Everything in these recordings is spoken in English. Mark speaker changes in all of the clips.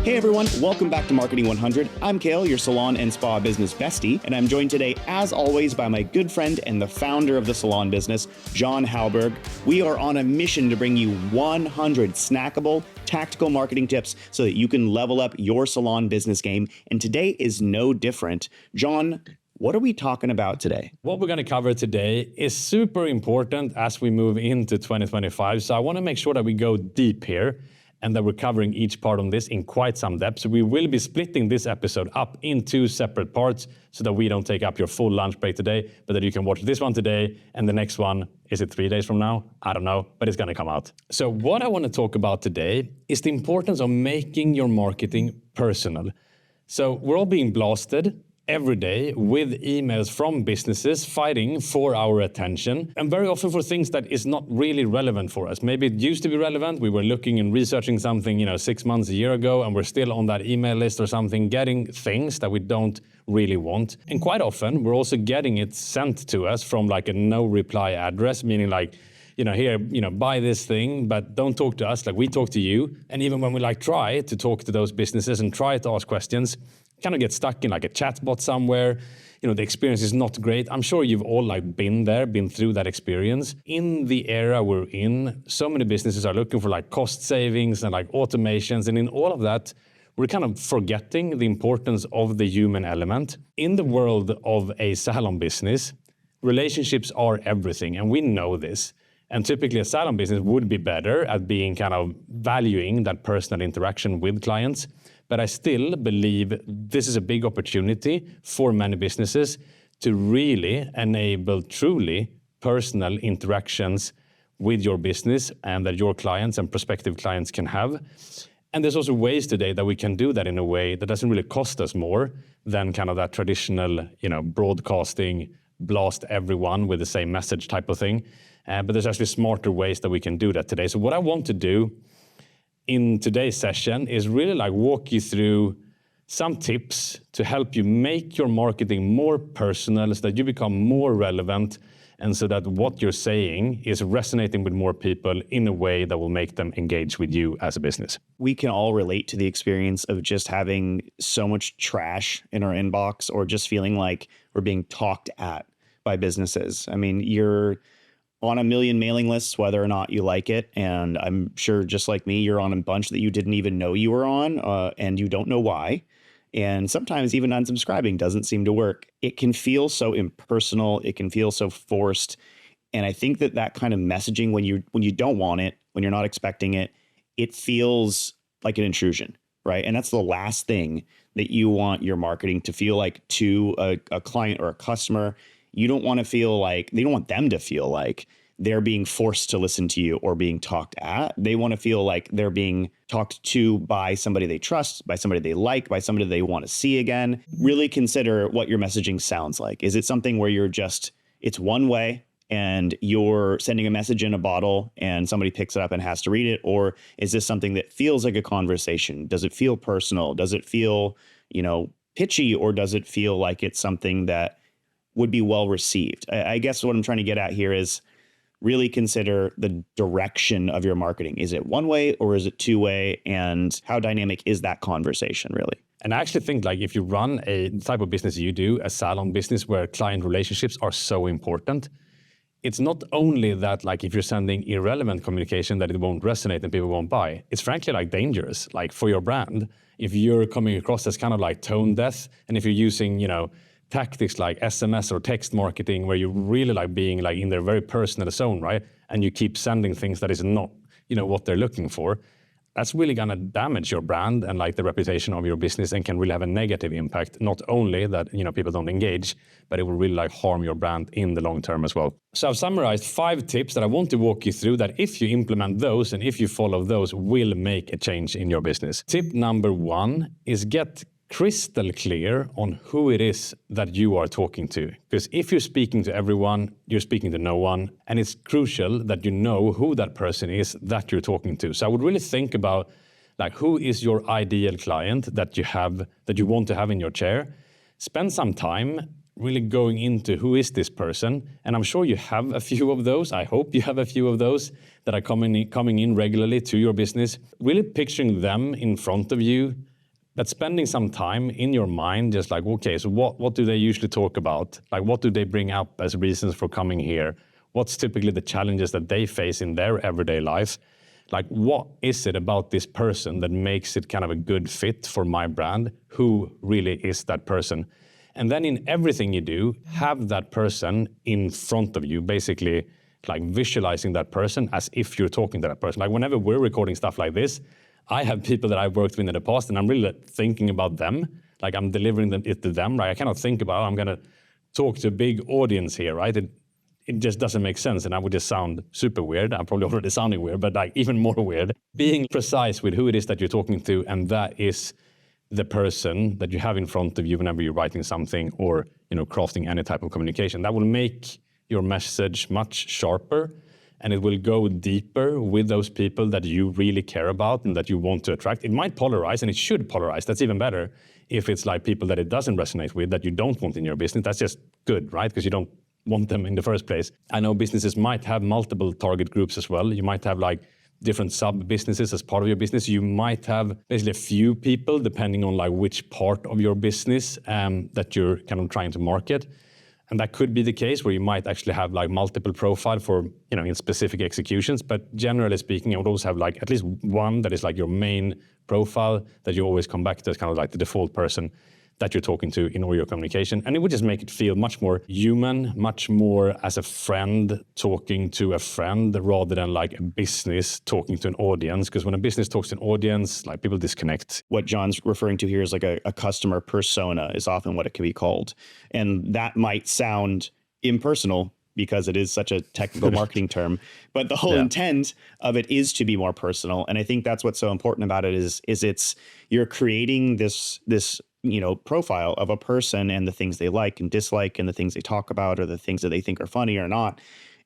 Speaker 1: Hey everyone, welcome back to Marketing 100. I'm Kayle, your salon and spa business bestie, and I'm joined today, as always, by my good friend and the founder of the Salon Business, John Hallberg. We are on a mission to bring you 100 snackable, tactical marketing tips so that you can level up your salon business game, and today is no different. John, what are we talking about today?
Speaker 2: What we're going to cover today is super important as we move into 2025, so I want to make sure that we go deep here and that we're covering each part on this in quite some depth. So we will be splitting this episode up in two separate parts so that we don't take up your full lunch break today, but that you can watch this one today and the next one, is it 3 days from now? I don't know, but it's gonna come out. So what I want to talk about today is the importance of making your marketing personal. So we're all being blasted every day with emails from businesses fighting for our attention, and very often for things that is not really relevant for us. Maybe it used to be relevant. We were looking and researching something, 6 months, a year ago, and we're still on that email list or something, getting things that we don't really want. And quite often, we're also getting it sent to us from like a no reply address, meaning like, here, buy this thing, but don't talk to us, like we talk to you. And even when we try to talk to those businesses and try to ask questions, kind of get stuck in like a chat bot somewhere. The experience is not great. I'm sure you've all been through that experience. In the era we're in, so many businesses are looking for cost savings and automations. And in all of that, we're kind of forgetting the importance of the human element. In the world of a salon business, relationships are everything. And we know this. And typically a salon business would be better at being kind of valuing that personal interaction with clients. But I still believe this is a big opportunity for many businesses to really enable truly personal interactions with your business and that your clients and prospective clients can have. And there's also ways today that we can do that in a way that doesn't really cost us more than kind of that traditional, broadcasting, blast everyone with the same message type of thing. But there's actually smarter ways that we can do that today. So what I want to do in today's session is really walk you through some tips to help you make your marketing more personal so that you become more relevant and so that what you're saying is resonating with more people in a way that will make them engage with you as a business.
Speaker 1: We can all relate to the experience of just having so much trash in our inbox or just feeling like we're being talked at by businesses. I mean, you're on a million mailing lists, whether or not you like it. And I'm sure just like me, you're on a bunch that you didn't even know you were on and you don't know why. And sometimes even unsubscribing doesn't seem to work. It can feel so impersonal. It can feel so forced. And I think that kind of messaging when you don't want it, when you're not expecting it, it feels like an intrusion, right? And that's the last thing that you want your marketing to feel like to a client or a customer. You don't want to feel like, they don't want them to feel like they're being forced to listen to you or being talked at. They want to feel like they're being talked to by somebody they trust, by somebody they like, by somebody they want to see again. Really consider what your messaging sounds like. Is it something where it's one way and you're sending a message in a bottle and somebody picks it up and has to read it? Or is this something that feels like a conversation? Does it feel personal? Does it feel, pitchy? Or does it feel like it's something that would be well received? I guess what I'm trying to get at here is really consider the direction of your marketing. Is it one way or is it two way? And how dynamic is that conversation really?
Speaker 2: And I actually think if you run a type of business you do, a salon business where client relationships are so important, it's not only that if you're sending irrelevant communication that it won't resonate and people won't buy. It's frankly dangerous for your brand. If you're coming across as kind of tone deaf, and if you're using, tactics like SMS or text marketing where you're really being in their very personal zone, right? And you keep sending things that is not, what they're looking for. That's really gonna damage your brand and the reputation of your business and can really have a negative impact. Not only that, people don't engage, but it will really harm your brand in the long term as well. So I've summarized 5 tips that I want to walk you through that if you implement those and if you follow those will make a change in your business. Tip number 1 is get crystal clear on who it is that you are talking to. Because if you're speaking to everyone, you're speaking to no one. And it's crucial that you know who that person is that you're talking to. So I would really think about who is your ideal client that you want to have in your chair. Spend some time really going into who is this person. And I'm sure you have a few of those. I hope you have a few of those that are coming in regularly to your business. Really picturing them in front of you that spending some time in your mind, just like, okay, so what do they usually talk about? Like, what do they bring up as reasons for coming here? What's typically the challenges that they face in their everyday life? Like, what is it about this person that makes it kind of a good fit for my brand? Who really is that person? And then in everything you do, have that person in front of you, basically like visualizing that person as if you're talking to that person. Like whenever we're recording stuff like this, I have people that I've worked with in the past and I'm really thinking about them. Like I'm delivering it to them, right? I cannot think about, I'm going to talk to a big audience here, right? It just doesn't make sense, and I would just sound super weird. I'm probably already sounding weird, but like even more weird. Being precise with who it is that you're talking to, and that is the person that you have in front of you whenever you're writing something or crafting any type of communication. That will make your message much sharper, and it will go deeper with those people that you really care about and that you want to attract. It might polarize, and it should polarize. That's even better if it's like people that it doesn't resonate with, that you don't want in your business. That's just good, right? Because you don't want them in the first place. I know businesses might have multiple target groups as well. You might have like different sub-businesses as part of your business. You might have basically a few people depending on like which part of your business that you're kind of trying to market. And that could be the case where you might actually have like multiple profile for, in specific executions. But generally speaking, I would always have like at least one that is like your main profile that you always come back to as kind of like the default person that you're talking to in all your communication. And it would just make it feel much more human, much more as a friend talking to a friend rather than like a business talking to an audience. Because when a business talks to an audience, like people disconnect.
Speaker 1: What John's referring to here is like a customer persona is often what it can be called. And that might sound impersonal because it is such a technical marketing term, but the whole intent of it is to be more personal. And I think that's what's so important about it is you're creating this profile of a person and the things they like and dislike and the things they talk about or the things that they think are funny or not.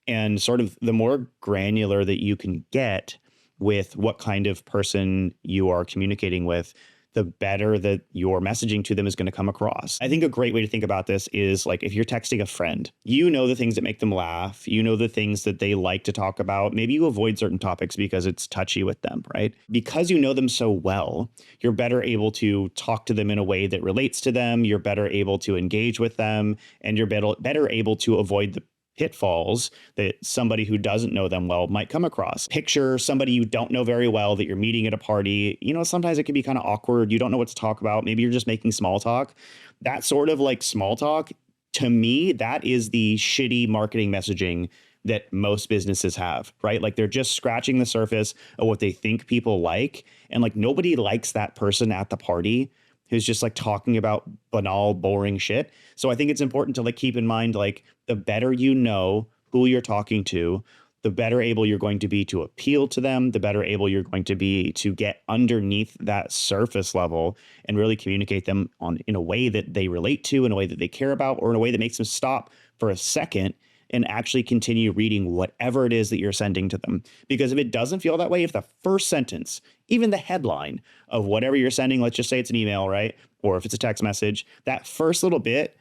Speaker 1: And sort of the more granular that you can get with what kind of person you are communicating with, the better that your messaging to them is going to come across. I think a great way to think about this is like if you're texting a friend, the things that make them laugh, the things that they like to talk about. Maybe you avoid certain topics because it's touchy with them, right? Because you know them so well, you're better able to talk to them in a way that relates to them. You're better able to engage with them, and you're better able to avoid the pitfalls that somebody who doesn't know them well might come across. Picture somebody you don't know very well that you're meeting at a party. Sometimes it can be kind of awkward. You don't know what to talk about. Maybe you're just making small talk. That sort of like small talk, to me, that is the shitty marketing messaging that most businesses have, right? Like they're just scratching the surface of what they think people like. And like nobody likes that person at the party who's just like talking about banal, boring shit. So I think it's important to like keep in mind, like the better you know who you're talking to, the better able you're going to be to appeal to them, the better able you're going to be to get underneath that surface level and really communicate them in a way that they relate to, in a way that they care about, or in a way that makes them stop for a second and actually continue reading whatever it is that you're sending to them. Because if it doesn't feel that way, if the first sentence, even the headline of whatever you're sending, let's just say it's an email, right? Or if it's a text message, that first little bit,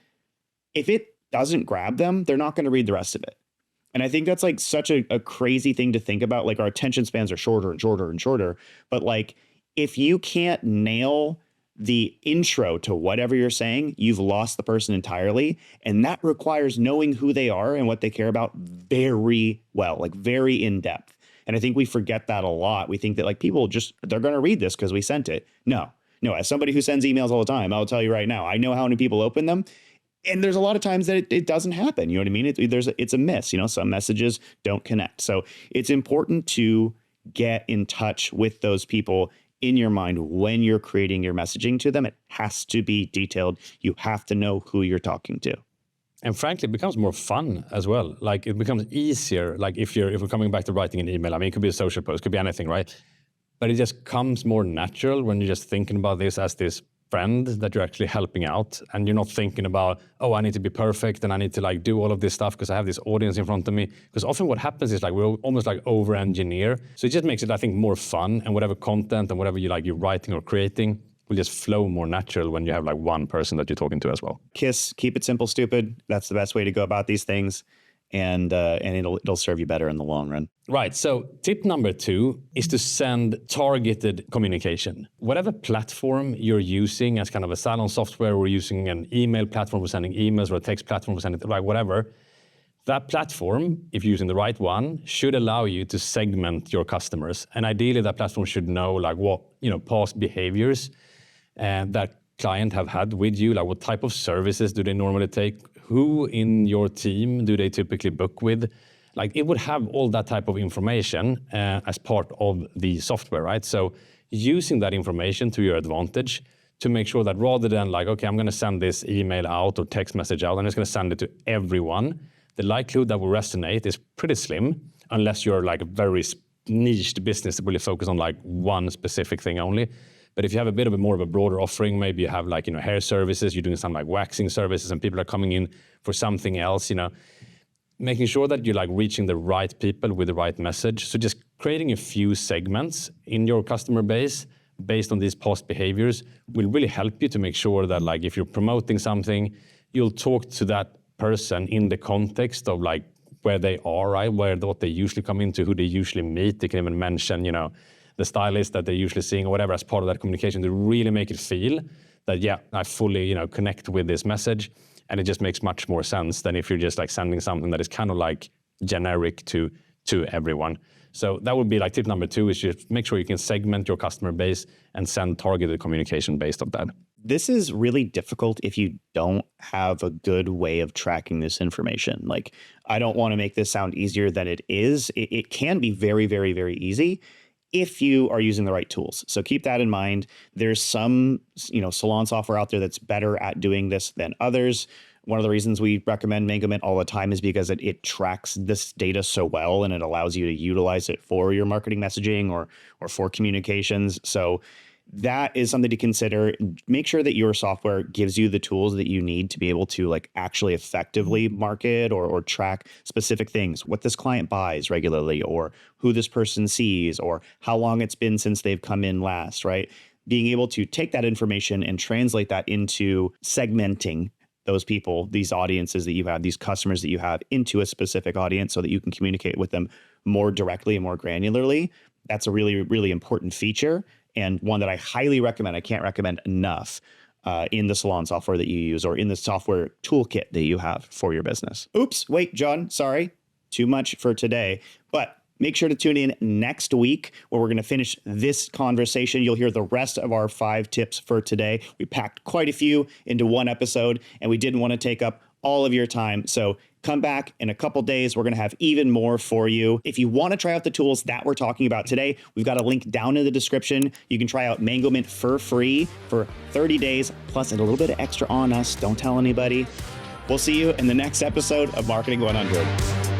Speaker 1: if it doesn't grab them, they're not going to read the rest of it. And I think that's like such a crazy thing to think about. Like our attention spans are shorter and shorter and shorter. But like, if you can't nail the intro to whatever you're saying, you've lost the person entirely. And that requires knowing who they are and what they care about very well, like very in depth. And I think we forget that a lot. We think that like people they're going to read this because we sent it. No, as somebody who sends emails all the time, I'll tell you right now, I know how many people open them. And there's a lot of times that it doesn't happen. You know what I mean? It's a miss. Some messages don't connect. So it's important to get in touch with those people in your mind when you're creating your messaging to them. It has to be detailed. You have to know who you're talking to.
Speaker 2: And frankly, it becomes more fun as well. Like it becomes easier. Like if we're coming back to writing an email, I mean, it could be a social post, it could be anything, right? But it just comes more natural when you're just thinking about this as this friend that you're actually helping out, and you're not thinking about, oh, I need to be perfect and I need to like do all of this stuff because I have this audience in front of me. Because often what happens is like we're almost like over-engineer. So it just makes it, I think, more fun, and whatever content and whatever you're writing or creating will just flow more natural when you have like one person that you're talking to as well.
Speaker 1: KISS, keep it simple, stupid. That's the best way to go about these things. and it'll serve you better in the long run.
Speaker 2: Right. So tip number 2 is to send targeted communication. Whatever platform you're using as kind of a salon software, or using an email platform for sending emails, or a text platform for sending, like whatever, that platform, if you're using the right one, should allow you to segment your customers. And ideally, that platform should know like what, past behaviors that client have had with you, like what type of services do they normally take, who in your team do they typically book with. Like it would have all that type of information as part of the software, right? So using that information to your advantage to make sure that rather than like, okay, I'm going to send this email out or text message out, I'm just going to send it to everyone, the likelihood that will resonate is pretty slim, unless you're like a very niched business that really focus on like one specific thing only. But if you have a bit of a more of a broader offering, maybe you have like, hair services, you're doing some like waxing services, and people are coming in for something else, making sure that you're like reaching the right people with the right message. So just creating a few segments in your customer base based on these past behaviors will really help you to make sure that like if you're promoting something, you'll talk to that person in the context of like where they are, right? What they usually come into, who they usually meet. They can even mention, the stylist that they're usually seeing or whatever as part of that communication to really make it feel that, yeah, I fully, connect with this message. And it just makes much more sense than if you're just like sending something that is kind of like generic to everyone. So that would be like tip number 2 is just make sure you can segment your customer base and send targeted communication based on that.
Speaker 1: This is really difficult if you don't have a good way of tracking this information. Like, I don't want to make this sound easier than it is. It can be very, very, very easy if you are using the right tools. So keep that in mind. There's some, salon software out there that's better at doing this than others. One of the reasons we recommend MangoMint all the time is because it tracks this data so well, and it allows you to utilize it for your marketing messaging or for communications. So that is something to consider. Make sure that your software gives you the tools that you need to be able to like actually effectively market or track specific things, what this client buys regularly, or who this person sees, or how long it's been since they've come in last, right? Being able to take that information and translate that into segmenting those people, these audiences that you have, these customers that you have, into a specific audience so that you can communicate with them more directly and more granularly. That's a really, really important feature, and one that I highly recommend. I can't recommend enough in the salon software that you use or in the software toolkit that you have for your business. Oops, wait, John, sorry. Too much for today. But make sure to tune in next week where we're going to finish this conversation. You'll hear the rest of our 5 tips for today. We packed quite a few into one episode, and we didn't want to take up all of your time. So come back in a couple days. We're going to have even more for you. If you want to try out the tools that we're talking about today, we've got a link down in the description. You can try out MangoMint for free for 30 days, plus a little bit extra on us. Don't tell anybody. We'll see you in the next episode of Marketing 100.